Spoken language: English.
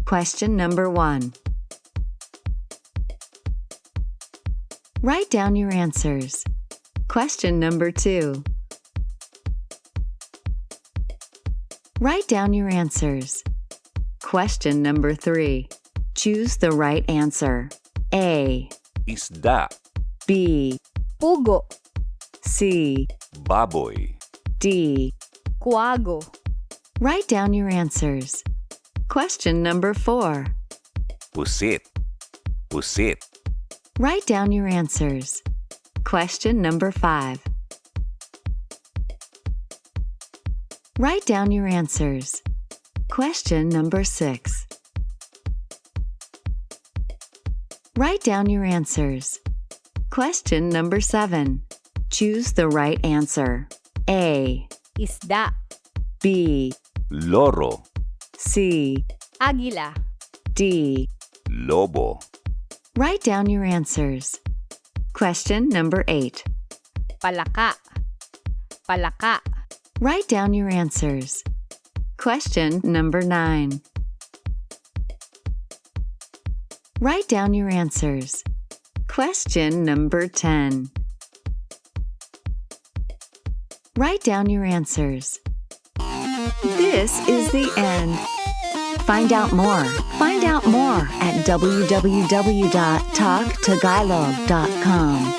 Question number 1. Write down your answers. Question number 2. Write down your answers. Question number 3. Choose the right answer. A, Isda, B, Pugo, C, baboy, D. Kuwago, Write down your answers. Question number 4. pusit, pusit, Write down your answers. Question number 5. Write down your answers. Question number 6. Write down your answers. Question number 7. Choose the right answer. A, Isda, B, loro, C, Agila, D. lobo, Write down your answers. Question number 8. Palaka, Palaka, Write down your answers. Question number 9. Write down your answers. Question number 10. Write down your answers. This is the end. Find out more. Find out more at www.talktagalog.com.